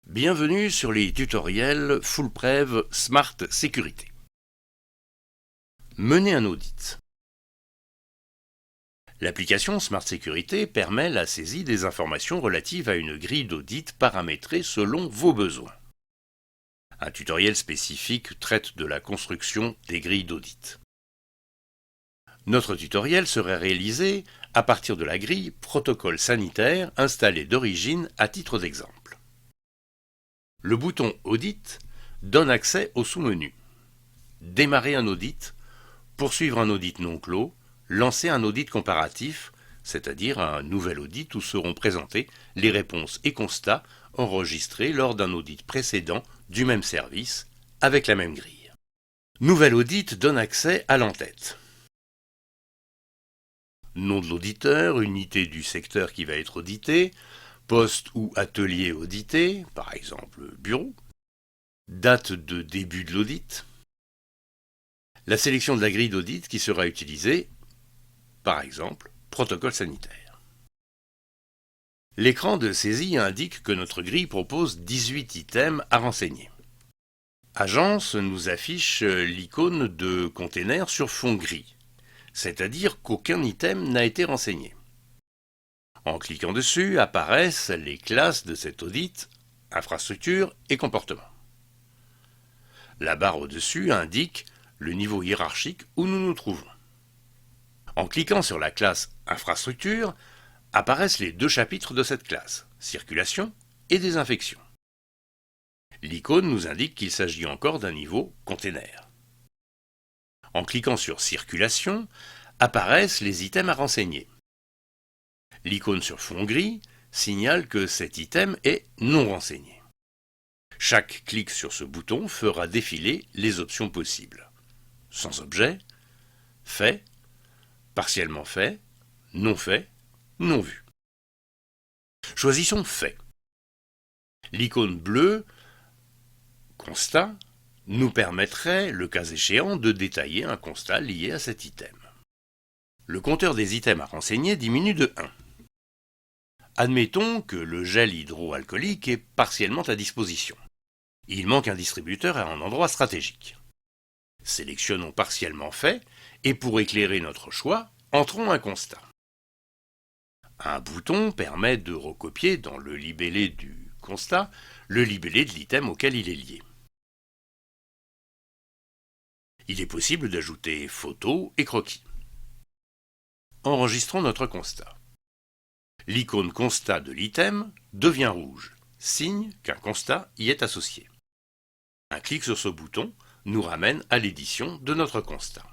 Bienvenue sur les tutoriels FullPrev Smart Sécurité. Mener un audit. L'application Smart Sécurité permet la saisie des informations relatives à une grille d'audit paramétrée selon vos besoins. Un tutoriel spécifique traite de la construction des grilles d'audit. Notre tutoriel serait réalisé à partir de la grille Protocole sanitaire installée d'origine à titre d'exemple. Le bouton Audit donne accès au sous-menu. Démarrer un audit, poursuivre un audit non clos, lancer un audit comparatif, c'est-à-dire un nouvel audit où seront présentés les réponses et constats enregistrés lors d'un audit précédent du même service avec la même grille. Nouvel audit donne accès à l'entête. Nom de l'auditeur, unité du secteur qui va être audité, poste ou atelier audité, par exemple bureau, date de début de l'audit, la sélection de la grille d'audit qui sera utilisée, par exemple protocole sanitaire. L'écran de saisie indique que notre grille propose 18 items à renseigner. Agence nous affiche l'icône de container sur fond gris, c'est-à-dire qu'aucun item n'a été renseigné. En cliquant dessus, apparaissent les classes de cet audit, infrastructure et comportement. La barre au-dessus indique le niveau hiérarchique où nous nous trouvons. En cliquant sur la classe infrastructure, apparaissent les deux chapitres de cette classe, circulation et désinfection. L'icône nous indique qu'il s'agit encore d'un niveau container. En cliquant sur circulation, apparaissent les items à renseigner. L'icône sur fond gris signale que cet item est non renseigné. Chaque clic sur ce bouton fera défiler les options possibles. Sans objet, fait, partiellement fait, non vu. Choisissons fait. L'icône bleue, constat, nous permettrait, le cas échéant, de détailler un constat lié à cet item. Le compteur des items à renseigner diminue de 1. Admettons que le gel hydroalcoolique est partiellement à disposition. Il manque un distributeur à un endroit stratégique. Sélectionnons partiellement fait et pour éclairer notre choix, entrons un constat. Un bouton permet de recopier dans le libellé du constat le libellé de l'item auquel il est lié. Il est possible d'ajouter photos et croquis. Enregistrons notre constat. L'icône constat de l'item devient rouge, signe qu'un constat y est associé. Un clic sur ce bouton nous ramène à l'édition de notre constat.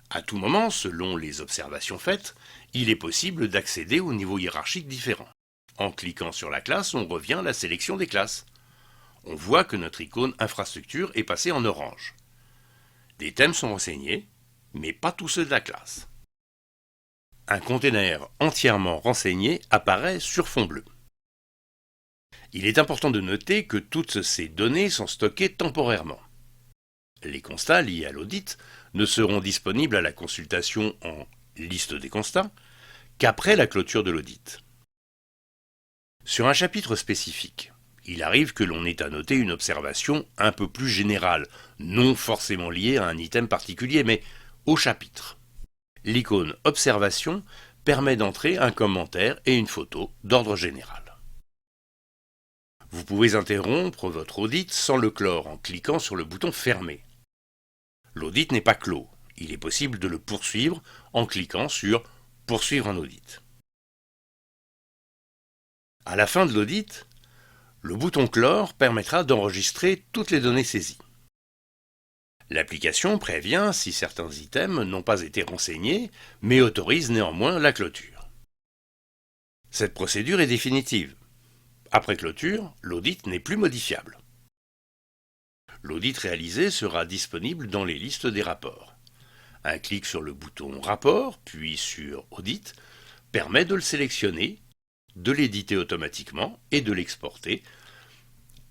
À tout moment, selon les observations faites, il est possible d'accéder aux niveaux hiérarchiques différents. En cliquant sur la classe, on revient à la sélection des classes. On voit que notre icône infrastructure est passée en orange. Des thèmes sont renseignés, mais pas tous ceux de la classe. Un container entièrement renseigné apparaît sur fond bleu. Il est important de noter que toutes ces données sont stockées temporairement. Les constats liés à l'audit ne seront disponibles à la consultation en liste des constats qu'après la clôture de l'audit. Sur un chapitre spécifique, il arrive que l'on ait à noter une observation un peu plus générale, non forcément liée à un item particulier, mais au chapitre. L'icône Observation permet d'entrer un commentaire et une photo d'ordre général. Vous pouvez interrompre votre audit sans le clore en cliquant sur le bouton Fermer. L'audit n'est pas clos, il est possible de le poursuivre en cliquant sur Poursuivre un audit. À la fin de l'audit, le bouton Clore permettra d'enregistrer toutes les données saisies. L'application prévient si certains items n'ont pas été renseignés, mais autorise néanmoins la clôture. Cette procédure est définitive. Après clôture, l'audit n'est plus modifiable. L'audit réalisé sera disponible dans les listes des rapports. Un clic sur le bouton Rapport, puis sur Audit, permet de le sélectionner, de l'éditer automatiquement et de l'exporter,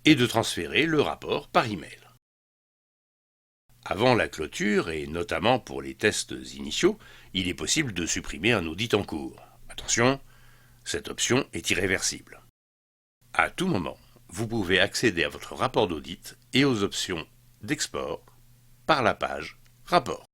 et de transférer le rapport par email. Avant la clôture, et notamment pour les tests initiaux, il est possible de supprimer un audit en cours. Attention, cette option est irréversible. À tout moment, vous pouvez accéder à votre rapport d'audit et aux options d'export par la page Rapport.